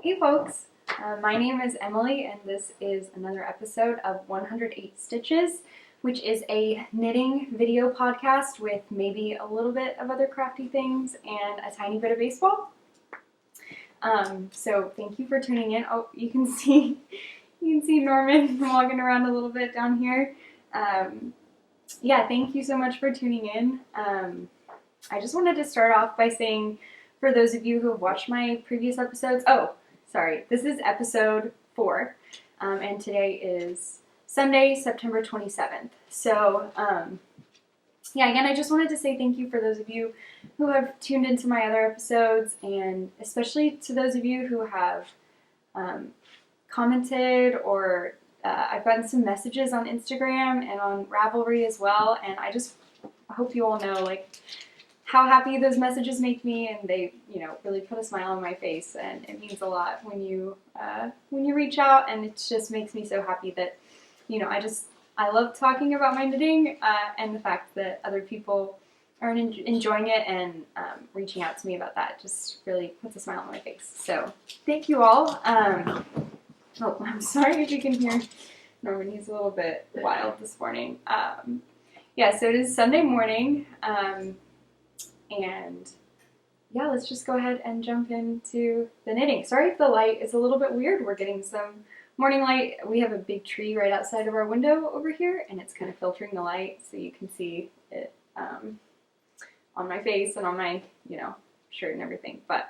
Hey folks, my name is Emily and this is another episode of 108 Stitches, which is a knitting video podcast with maybe a little bit of other crafty things and a tiny bit of baseball. So thank you for tuning in. Oh, you can see Norman walking around a little bit down here. Yeah, thank you so much for tuning in. I just wanted to start off by saying, for those of you who have watched my previous episodes, this is episode 4, and today is Sunday, September 27th. So, again, I just wanted to say thank you for those of you who have tuned into my other episodes, and especially to those of you who have commented, or I've gotten some messages on Instagram and on Ravelry as well, and I just hope you all know, how happy those messages make me, and they, really put a smile on my face, and it means a lot when you reach out, and it just makes me so happy that, I love talking about my knitting, and the fact that other people are enjoying it and reaching out to me about that just really puts a smile on my face. So thank you all. I'm sorry if you can hear Norman, he's a little bit wild this morning. So it is Sunday morning, and yeah, let's just go ahead and jump into the knitting. Sorry if the light is a little bit weird. We're getting some morning light. We have a big tree right outside of our window over here, and it's kind of filtering the light so you can see it on my face and on my, shirt and everything. But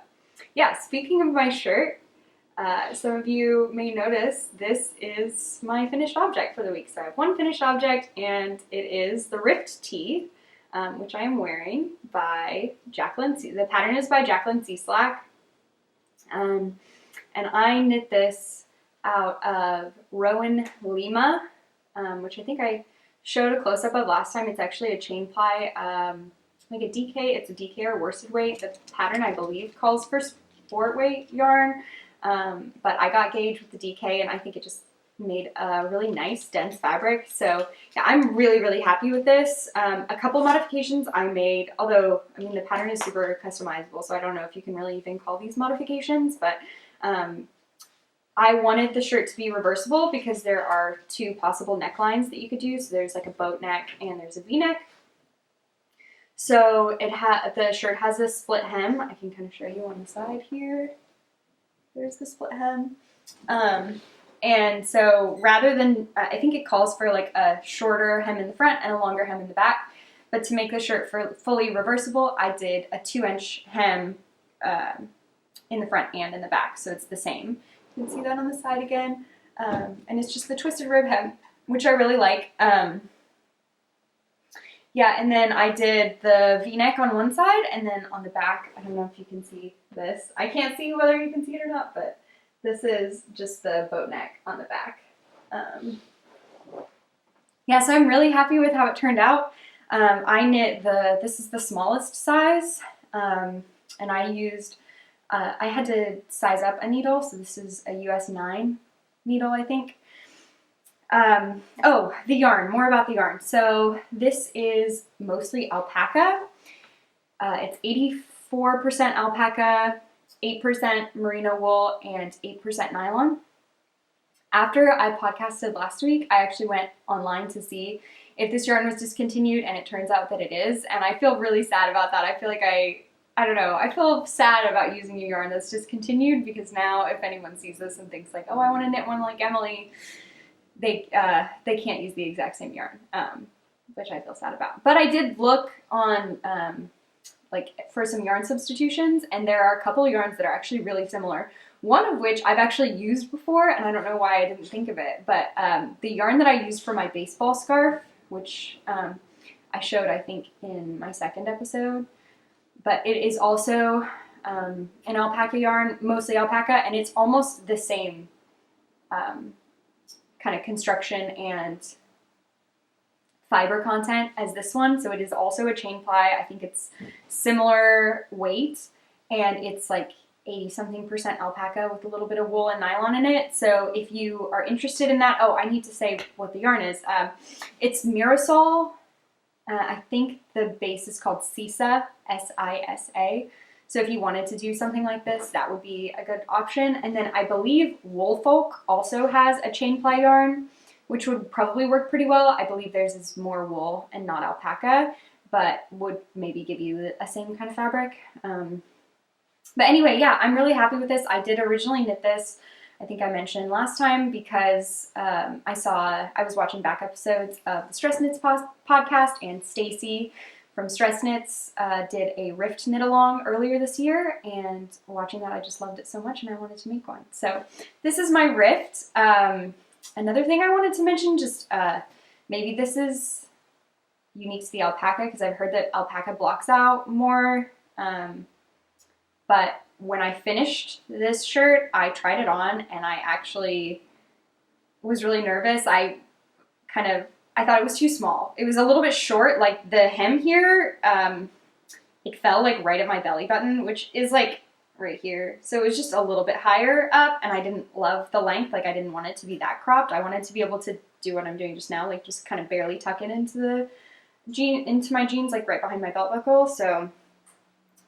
yeah, speaking of my shirt, some of you may notice this is my finished object for the week. So I have one finished object, and it is the Rift Tee, which I am wearing by Jacqueline. The pattern is by Jacqueline Cieslak. And I knit this out of Rowan, Lima, which I think I showed a close-up of last time. It's actually a chain ply, like a DK. It's a DK or worsted weight. The pattern, I believe, calls for sport weight yarn, but I got gauge with the DK, and I think it just made a really nice dense fabric. So yeah, I'm really, really happy with this. A couple modifications I made, although the pattern is super customizable, so I don't know if you can really even call these modifications, but I wanted the shirt to be reversible because there are 2 possible necklines that you could do. So there's like a boat neck and there's a V-neck. So the shirt has a split hem. I can kind of show you on the side here. There's the split hem. And so rather than, I think it calls for like a shorter hem in the front and a longer hem in the back. But to make the shirt fully reversible, I did a 2-inch hem in the front and in the back. So it's the same. You can see that on the side again. And it's just the twisted rib hem, which I really like. And then I did the V-neck on one side, and then on the back, I don't know if you can see this. I can't see whether you can see it or not, but this is just the boat neck on the back. So I'm really happy with how it turned out. I knit this is the smallest size, and I used, I had to size up a needle, so this is a US 9 needle, I think. The yarn, more about the yarn. So this is mostly alpaca. It's 84% alpaca, 8% merino wool, and 8% nylon. After I podcasted last week, I actually went online to see if this yarn was discontinued, and it turns out that it is, and I feel really sad about that. I feel like I don't know, I feel sad about using a yarn that's discontinued, because now if anyone sees this and thinks like, oh, I want to knit one like Emily, they can't use the exact same yarn, which I feel sad about. But I did look on for some yarn substitutions, and there are a couple of yarns that are actually really similar. One of which I've actually used before, and I don't know why I didn't think of it, but the yarn that I used for my baseball scarf, which I showed, I think, in my second episode, but it is also an alpaca yarn, mostly alpaca, and it's almost the same kind of construction and fiber content as this one. So it is also a chain ply. I think it's similar weight, and it's like 80-something% alpaca with a little bit of wool and nylon in it. So if you are interested in that, I need to say what the yarn is. It's Mirasol. I think the base is called Sisa, S-I-S-A. So if you wanted to do something like this, that would be a good option. And then I believe Woolfolk also has a chain ply yarn, which would probably work pretty well. I believe theirs is more wool and not alpaca, but would maybe give you a same kind of fabric. But anyway, yeah, I'm really happy with this. I did originally knit this, I think I mentioned last time, because I was watching back episodes of the Stress Knits podcast, and Stacy from Stress Knits did a Rift knit along earlier this year, and watching that I just loved it so much and I wanted to make one. So this is my Rift. Another thing I wanted to mention, just maybe this is unique to the alpaca, because I've heard that alpaca blocks out more. But when I finished this shirt, I tried it on and I actually was really nervous. I thought it was too small. It was a little bit short, like the hem here, it fell like right at my belly button, which is like right here. So it was just a little bit higher up, and I didn't love the length. Like I didn't want it to be that cropped. I wanted to be able to do what I'm doing just now, like just kind of barely tuck it into my jeans, like right behind my belt buckle. So,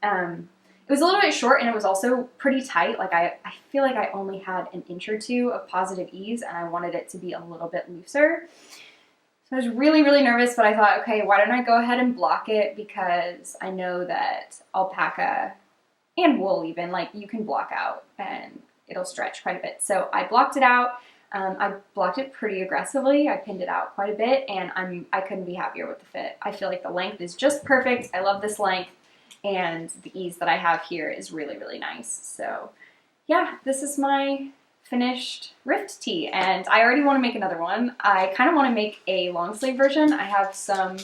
it was a little bit short, and it was also pretty tight. Like I feel like I only had an inch or two of positive ease, and I wanted it to be a little bit looser. So I was really, really nervous, but I thought, okay, why don't I go ahead and block it, because I know that alpaca and wool even, like you can block out and it'll stretch quite a bit. So I blocked it out. I blocked it pretty aggressively. I pinned it out quite a bit, and I couldn't be happier with the fit. I feel like the length is just perfect. I love this length. And the ease that I have here is really, really nice. So yeah, this is my finished Rift tee, and I already want to make another one. I kind of want to make a long sleeve version. I have some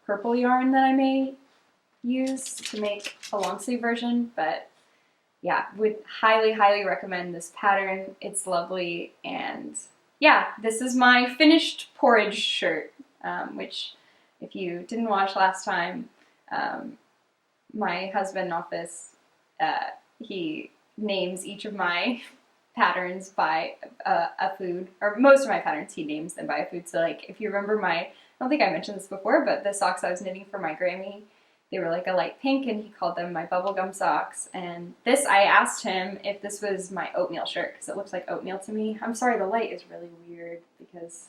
purple yarn that I may use to make a long sleeve version, but yeah, would highly, highly recommend this pattern. It's lovely, and yeah, this is my finished porridge shirt, which if you didn't watch last time, my husband Office, he names each of my patterns by a food, or most of my patterns he names them by a food. So like if you remember I don't think I mentioned this before, but the socks I was knitting for my Grammy, they were like a light pink, and he called them my bubblegum socks. And this, I asked him if this was my oatmeal shirt, because it looks like oatmeal to me. I'm sorry, the light is really weird, because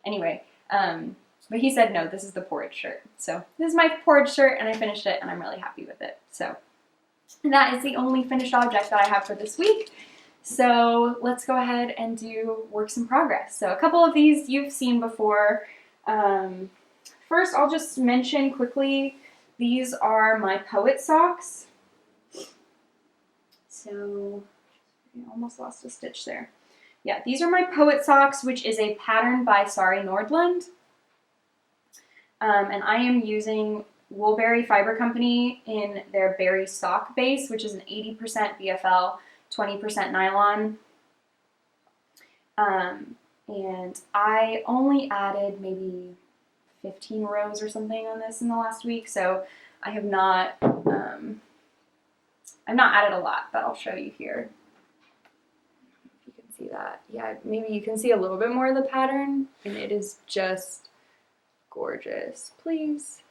anyway, but he said, no, this is the porridge shirt. So this is my porridge shirt, and I finished it, and I'm really happy with it. So that is the only finished object that I have for this week. So let's go ahead and do works in progress. So a couple of these you've seen before. First, I'll just mention quickly, these are my poet socks. So I almost lost a stitch there. Yeah, these are my poet socks, which is a pattern by Sari Nordlund. And I am using Woolberry Fiber Company in their berry sock base, which is an 80% BFL, 20% nylon. And I only added maybe 15 rows or something on this in the last week, so I have not, I've not added a lot, but I'll show you here. If you can see that. Yeah, maybe you can see a little bit more of the pattern, and it is just gorgeous. Please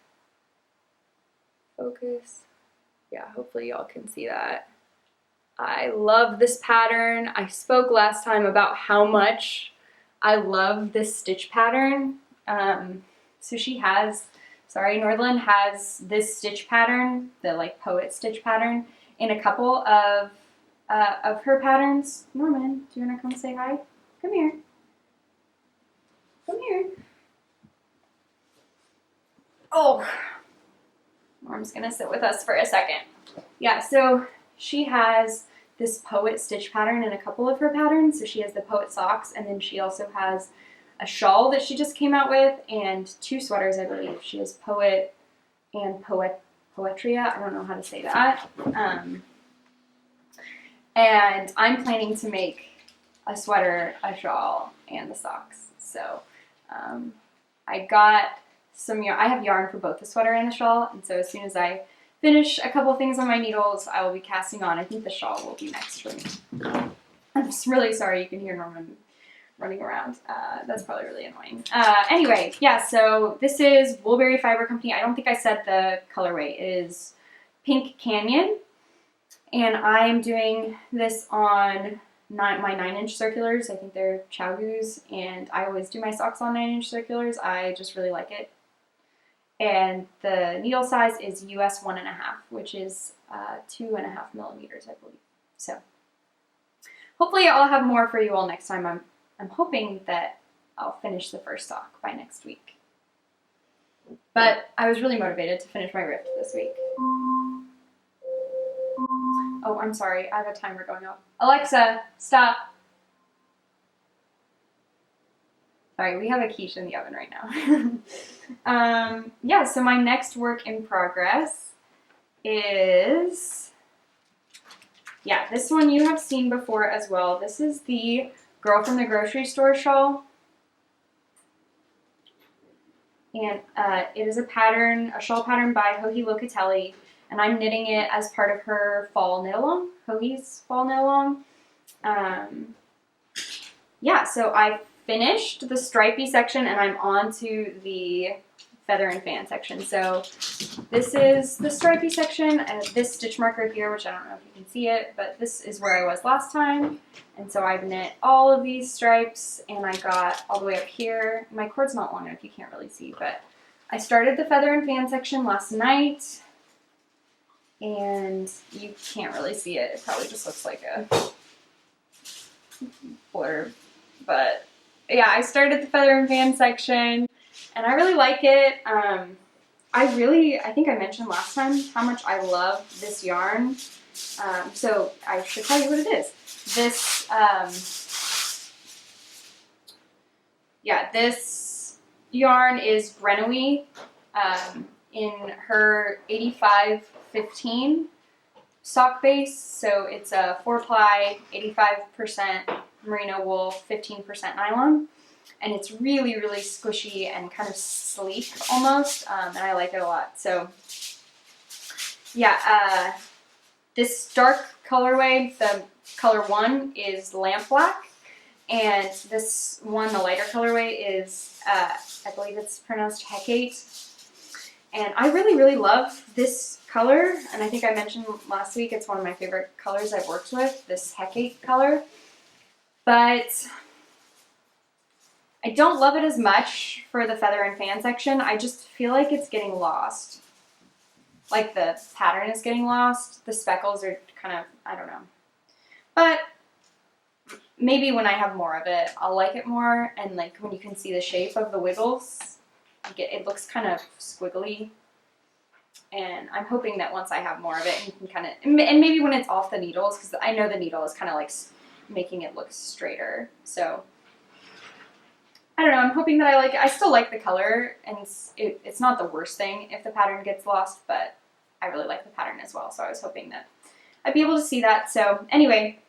focus. Yeah, hopefully y'all can see that. I love this pattern. I spoke last time about how much I love this stitch pattern. So Sari Nordlund has this stitch pattern, the like poet stitch pattern, in a couple of her patterns. Norman, do you want to come say hi? Come here. Come here. Oh, Norm's gonna sit with us for a second. Yeah, so she has this poet stitch pattern in a couple of her patterns. So she has the poet socks, and then she also has a shawl that she just came out with, and two sweaters, I believe. She has poet and poetria. I don't know how to say that. And I'm planning to make a sweater, a shawl, and the socks. So I got some yarn. I have yarn for both the sweater and the shawl, and so as soon as I finish a couple things on my needles, I will be casting on. I think the shawl will be next for me. I'm just really sorry you can hear Norman running around. That's probably really annoying. Anyway, yeah, so this is Woolberry Fiber Company. I don't think I said the colorway. It is Pink Canyon. And I am doing this on my 9-inch circulars. I think they're Chowgoos, and I always do my socks on 9-inch circulars. I just really like it. And the needle size is US 1.5, which is 2.5 millimeters, I believe. So hopefully I'll have more for you all next time. I'm hoping that I'll finish the first sock by next week. But I was really motivated to finish my rift this week. Oh, I'm sorry. I have a timer going off. Alexa, stop. Sorry, we have a quiche in the oven right now. Yeah, so my next work in progress is, yeah, this one you have seen before as well. This is the Girl from the Grocery Store shawl. And it is a pattern, a shawl pattern by Locatelli, and I'm knitting it as part of her fall knit along, Hoagie's fall knit along. Yeah, so I finished the stripy section and I'm on to the feather and fan section. So this is the stripy section, and this stitch marker here, which I don't know if you can see it, but this is where I was last time. And so I've knit all of these stripes, and I got all the way up here. My cord's not long enough, you can't really see, but I started the feather and fan section last night, and you can't really see it. It probably just looks like a blur, but yeah, I started the feather and fan section, and I really like it. I think I mentioned last time how much I love this yarn. So I should tell you what it is. This, this yarn is Grenouille in her 85-15 sock base. So it's a 4-ply, 85% merino wool, 15% nylon. And it's really, really squishy and kind of sleek almost, and I like it a lot. So, yeah, this dark colorway, the color 1, is Lampblack, and this one, the lighter colorway, is, I believe it's pronounced Hecate. And I really, really love this color, and I think I mentioned last week it's one of my favorite colors I've worked with, this Hecate color. But I don't love it as much for the feather and fan section. I just feel like it's getting lost. Like the pattern is getting lost. The speckles are kind of, I don't know. But maybe when I have more of it, I'll like it more. And like when you can see the shape of the wiggles, it looks kind of squiggly. And I'm hoping that once I have more of it, you can kind of, and maybe when it's off the needles, because I know the needle is kind of like making it look straighter. So I don't know, I'm hoping that I like it. I still like the color, and it's not the worst thing if the pattern gets lost, but I really like the pattern as well, so I was hoping that I'd be able to see that. So anyway,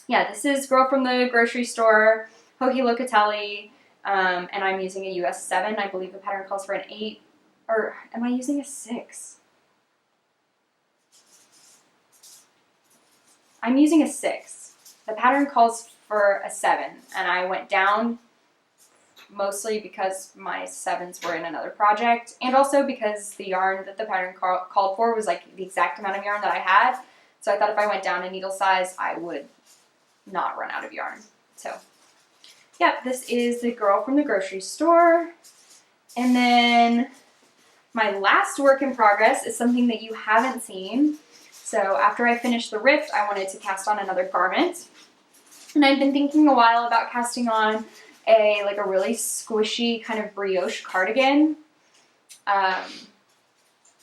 yeah, this is Girl from the Grocery Store, Locatelli, and I'm using a US 7. I believe the pattern calls for an 8, or am I using a 6? I'm using a 6. The pattern calls for a 7, and I went down mostly because my 7s were in another project, and also because the yarn that the pattern called for was like the exact amount of yarn that I had. So I thought if I went down a needle size, I would not run out of yarn. So yeah, this is the Girl from the Grocery Store. And then my last work in progress is something that you haven't seen. So after I finished the rift, I wanted to cast on another garment. And I've been thinking a while about casting on a really squishy kind of brioche cardigan.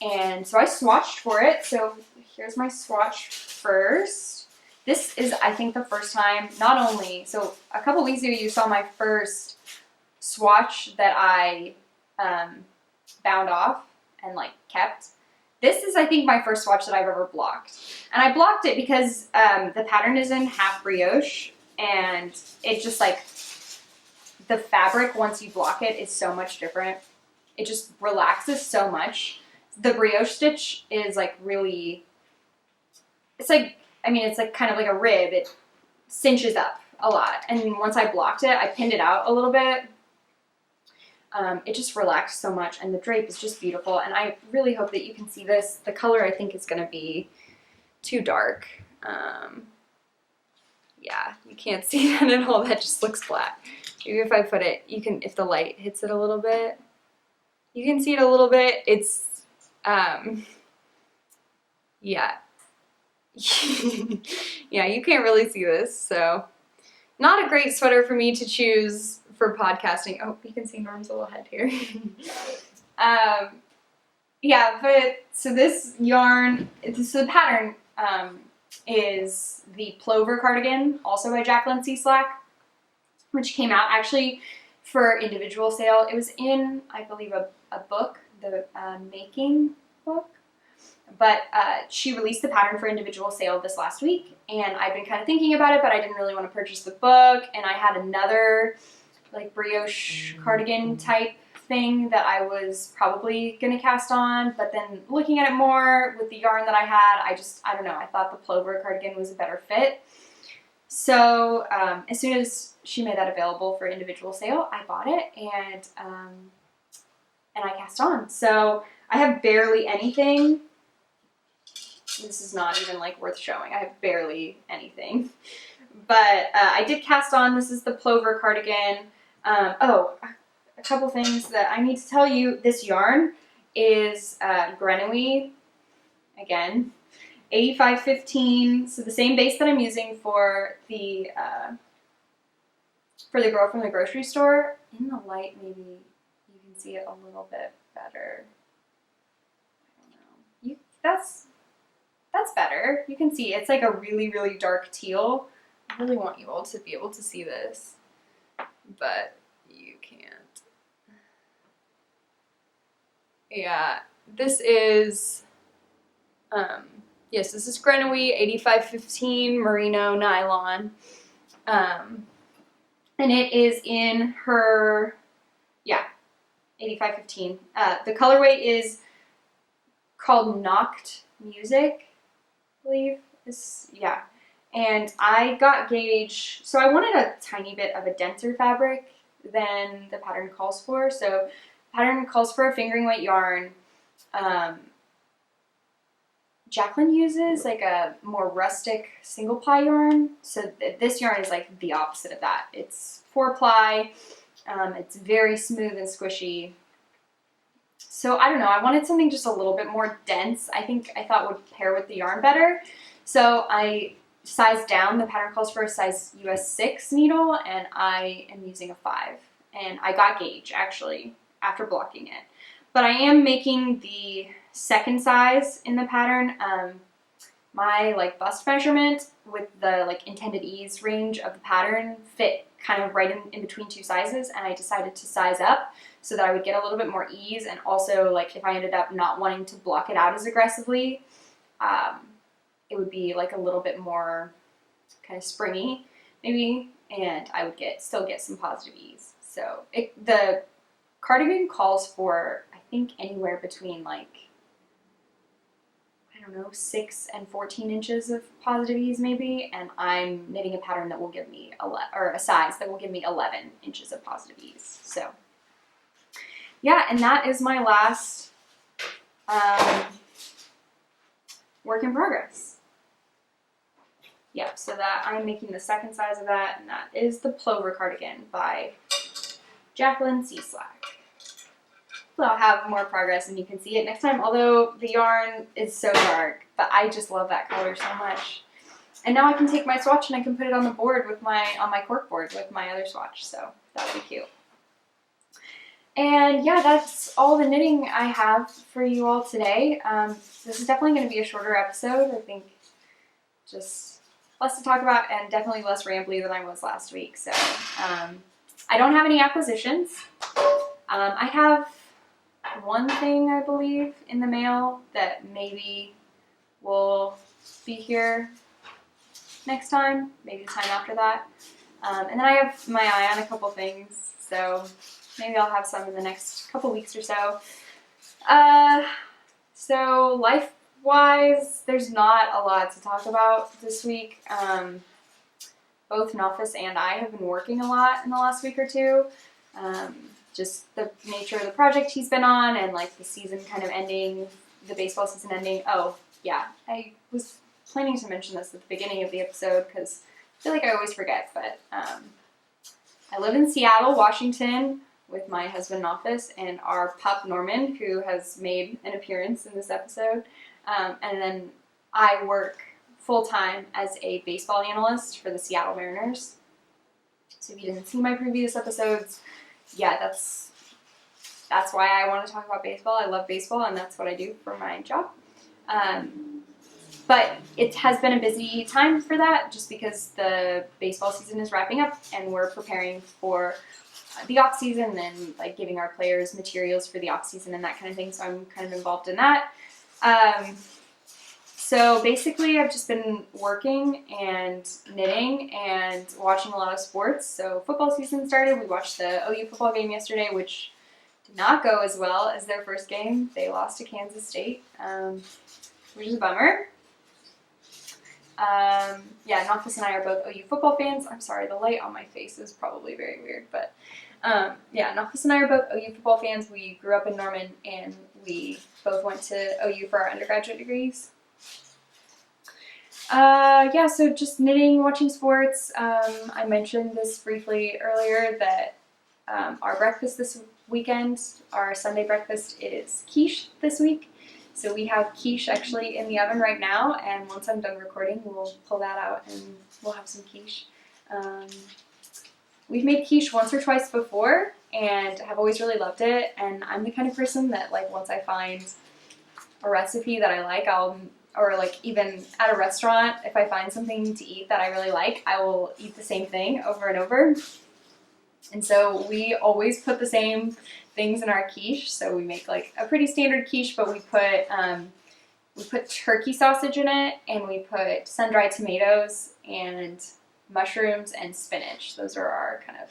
And so I swatched for it. So here's my swatch first. This is, I think, the first time, not only, so a couple weeks ago you saw my first swatch that I bound off and like kept. This is, I think, my first swatch that I've ever blocked. And I blocked it because the pattern is in half brioche, and it just like, the fabric, once you block it, is so much different. It just relaxes so much. The brioche stitch is like really, it's like, I mean, it's like kind of like a rib. It cinches up a lot. And once I blocked it, I pinned it out a little bit. It just relaxed so much, and the drape is just beautiful. And I really hope that you can see this. The color, I think, is going to be too dark. Yeah, you can't see that at all. That just looks black. Maybe if I put it, you can, if the light hits it a little bit, you can see it a little bit. It's, yeah. Yeah, you can't really see this, so not a great sweater for me to choose for podcasting. Oh, you can see Norm's little head here. Yeah, but so this yarn, so the pattern is the Plover cardigan, also by Jacqueline C. Slack, which came out actually for individual sale. It was in, I believe, a book, the Making book. But she released the pattern for individual sale this last week, and I've been kind of thinking about it, but I didn't really want to purchase the book, and I had another like brioche cardigan type thing that I was probably going to cast on, but then looking at it more with the yarn that I had, I don't know, I thought the Plover cardigan was a better fit. So as soon as she made that available for individual sale, I bought it, and I cast on. So I have barely anything. This is not even like worth showing. I have barely anything, but I did cast on. This is the Plover cardigan. Oh, a couple things that I need to tell you. This yarn is Grenouille, again, 8515. So the same base that I'm using for the girl from the grocery store. In the light, maybe you can see it a little bit better. I don't know. That's better. You can see it's like a really, really dark teal. I really want you all to be able to see this, but you can't. Yeah, this is, yes, this is Grenouille 8515 merino nylon. And it is in her, yeah, 8515. The colorway is called Nacht Musik, I believe. Yeah. And I got gauge, so I wanted a tiny bit of a denser fabric than the pattern calls for. So the pattern calls for a fingering weight yarn. Jacqueline uses like a more rustic single ply yarn. So this yarn is like the opposite of that. It's 4-ply. It's very smooth and squishy. So I don't know, I wanted something just a little bit more dense. I thought would pair with the yarn better. So I sized down. The pattern calls for a size US 6 needle, and I am using a 5. And I got gauge actually after blocking it. But I am making the second size in the pattern. My like bust measurement with the like intended ease range of the pattern fit kind of right in between two sizes, and I decided to size up so that I would get a little bit more ease, and also like if I ended up not wanting to block it out as aggressively, it would be like a little bit more kind of springy maybe, and I would still get some positive ease. So the cardigan calls for, I think, anywhere between like, I don't know, 6 and 14 inches of positive ease maybe, and I'm knitting a pattern that will give me a size that will give me 11 inches of positive ease. So yeah, and that is my last work in progress. Yep, so that I'm making the second size of that, and that is the Plover cardigan by Jacqueline C. Slack. So I'll have more progress and you can see it next time, although the yarn is so dark, but I just love that color so much. And now I can take my swatch and I can put it on the board with on my cork board with my other swatch, so that'll be cute. And yeah, that's all the knitting I have for you all today. This is definitely going to be a shorter episode. I think just less to talk about and definitely less rambly than I was last week. So I don't have any acquisitions. I have one thing, I believe, in the mail that maybe will be here next time, maybe the time after that. And then I have my eye on a couple things, so maybe I'll have some in the next couple weeks or so. So life-wise, there's not a lot to talk about this week. Both Nafis and I have been working a lot in the last week or two. Just the nature of the project he's been on and like the season kind of ending, the baseball season ending. Oh, yeah, I was planning to mention this at the beginning of the episode because I feel like I always forget, but I live in Seattle, Washington, with my husband Nafis and our pup Norman, who has made an appearance in this episode. And then I work full-time as a baseball analyst for the Seattle Mariners. So if you didn't see my previous episodes, yeah, that's why I want to talk about baseball. I love baseball, and that's what I do for my job. But it has been a busy time for that, just because the baseball season is wrapping up, and we're preparing for the off season and like giving our players materials for the off season and that kind of thing. So I'm kind of involved in that. So basically, I've just been working and knitting and watching a lot of sports. So football season started. We watched the OU football game yesterday, which did not go as well as their first game. They lost to Kansas State, which is a bummer. Yeah, Nafis and I are both OU football fans. I'm sorry, the light on my face is probably very weird, but yeah, Nafis and I are both OU football fans. We grew up in Norman, and we both went to OU for our undergraduate degrees. Yeah, so just knitting, watching sports. I mentioned this briefly earlier that our breakfast this weekend, our Sunday breakfast, is quiche this week. So we have quiche actually in the oven right now, and once I'm done recording, we'll pull that out and we'll have some quiche. We've made quiche once or twice before, and have always really loved it, and I'm the kind of person that, like, once I find a recipe that I like, or like even at a restaurant, if I find something to eat that I really like, I will eat the same thing over and over. And so we always put the same things in our quiche. So we make like a pretty standard quiche, but we put turkey sausage in it, and we put sun-dried tomatoes and mushrooms and spinach. Those are our kind of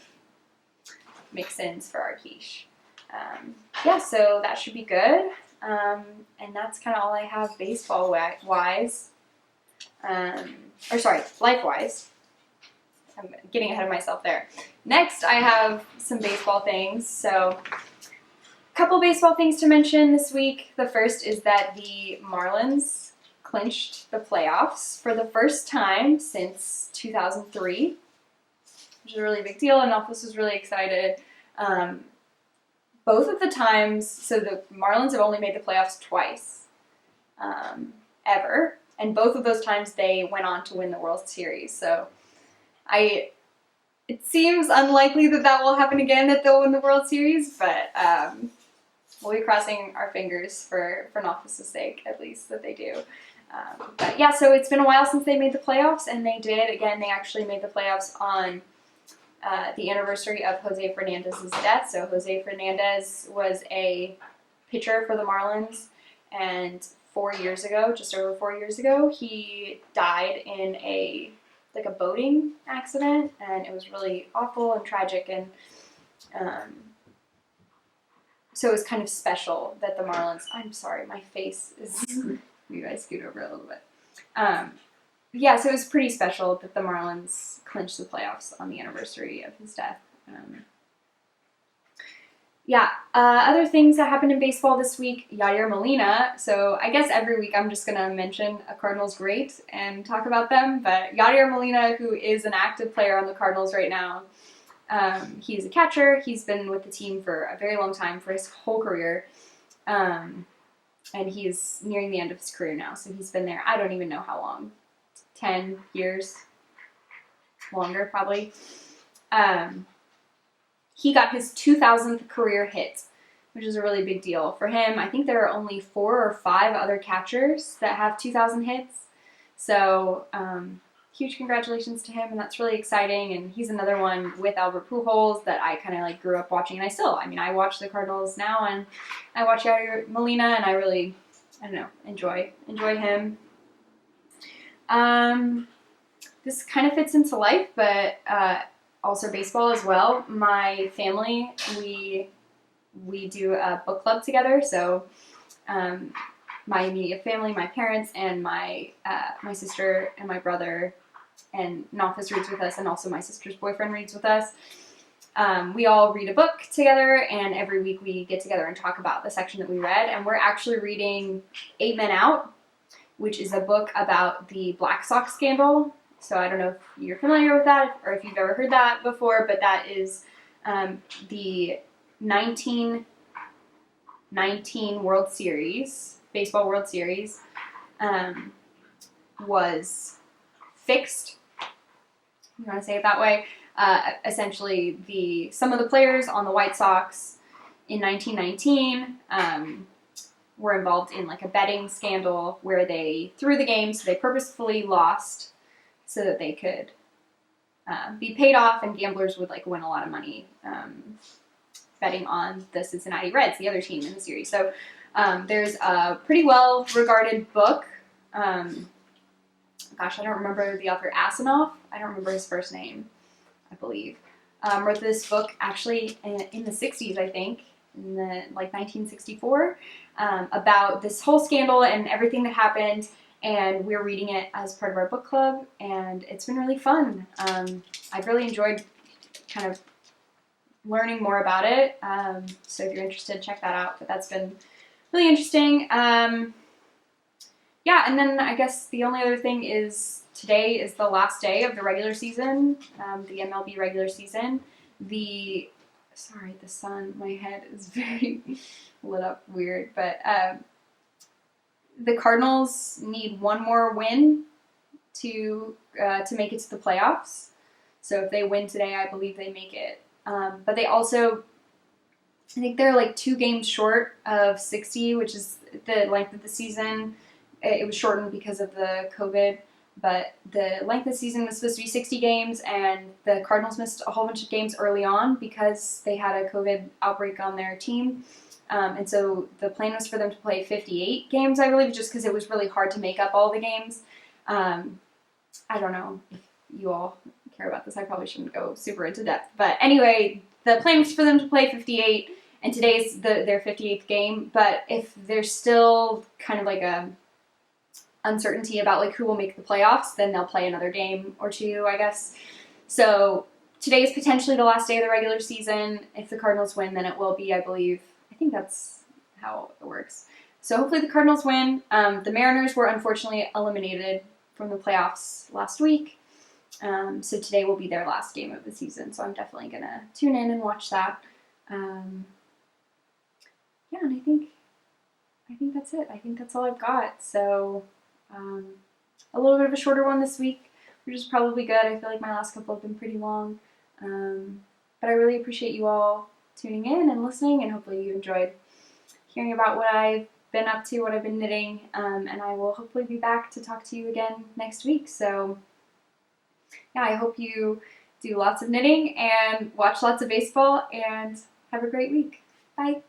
mix-ins for our quiche. Yeah, so that should be good. And that's kind of all I have baseball-wise. Or sorry, life-wise. I'm getting ahead of myself there. Next, I have some baseball things. So, a couple baseball things to mention this week. The first is that the Marlins clinched the playoffs for the first time since 2003, which is a really big deal, and Nafis was really excited. Both of the times, so the Marlins have only made the playoffs twice, ever, and both of those times they went on to win the World Series. So, it seems unlikely that will happen again, that they'll win the World Series, but we'll be crossing our fingers for Nafis' sake, at least, that they do. But yeah, so it's been a while since they made the playoffs, and they did. Again, they actually made the playoffs on the anniversary of Jose Fernandez's death. So Jose Fernandez was a pitcher for the Marlins, and 4 years ago, just over 4 years ago, he died in a boating accident, and it was really awful and tragic, and so it was kind of special that the Marlins, I'm sorry, my face is, you guys scoot over a little bit. Yeah, so it was pretty special that the Marlins clinched the playoffs on the anniversary of his death. Yeah, other things that happened in baseball this week, Yadier Molina. So I guess every week I'm just going to mention a Cardinals great and talk about them. But Yadier Molina, who is an active player on the Cardinals right now, he's a catcher. He's been with the team for a very long time, for his whole career. And he's nearing the end of his career now. So he's been there, I don't even know how long, 10 years, longer probably. He got his 2,000th career hit, which is a really big deal for him. I think there are only 4 or 5 other catchers that have 2,000 hits. So, huge congratulations to him, and that's really exciting. And he's another one with Albert Pujols that I kind of like grew up watching. And I watch the Cardinals now, and I watch Yadier Molina, and I really, enjoy him. This kind of fits into life, but also baseball as well. My family, we do a book club together. So my immediate family, my parents, and my sister and my brother, and Nafis reads with us, and also my sister's boyfriend reads with us. We all read a book together, and every week we get together and talk about the section that we read. And we're actually reading 8 Men Out. which is a book about the Black Sox scandal. So I don't know if you're familiar with that or if you've ever heard that before, but that is the 1919 World Series, Baseball World Series, was fixed. You want to say it that way? Essentially, some of the players on the White Sox in 1919 were involved in like a betting scandal where they threw the game, so they purposefully lost so that they could be paid off, and gamblers would like win a lot of money betting on the Cincinnati Reds, the other team in the series. So there's a pretty well regarded book. Gosh, I don't remember the author, Asimov. I don't remember his first name, I believe. Wrote this book actually in the 60s, I think, in the like 1964, about this whole scandal and everything that happened. And we're reading it as part of our book club, and it's been really fun. I've really enjoyed kind of learning more about it. So if you're interested, check that out. But that's been really interesting. Yeah, and then I guess the only other thing is today is the last day of the regular season, the MLB regular season. Sorry, the sun, my head is very lit up weird, but the Cardinals need one more win to make it to the playoffs. So if they win today, I believe they make it. But they also, I think they're like 2 games short of 60, which is the length of the season. It was shortened because of the COVID, but the length of the season was supposed to be 60 games, and the Cardinals missed a whole bunch of games early on because they had a COVID outbreak on their team. And so the plan was for them to play 58 games, I believe, just because it was really hard to make up all the games. I don't know if you all care about this. I probably shouldn't go super into depth. But anyway, the plan was for them to play 58, and today's their 58th game. But if there's still kind of like a uncertainty about like who will make the playoffs, then they'll play another game or two, I guess. So today is potentially the last day of the regular season. If the Cardinals win, then it will be, I believe. I think that's how it works. So hopefully the Cardinals win. The Mariners were unfortunately eliminated from the playoffs last week. So today will be their last game of the season. So I'm definitely going to tune in and watch that. Yeah, and I think that's it. I think that's all I've got. So a little bit of a shorter one this week, which is probably good. I feel like my last couple have been pretty long. But I really appreciate you all tuning in and listening, and hopefully you enjoyed hearing about what I've been up to, what I've been knitting, and I will hopefully be back to talk to you again next week. So yeah, I hope you do lots of knitting and watch lots of baseball and have a great week. Bye.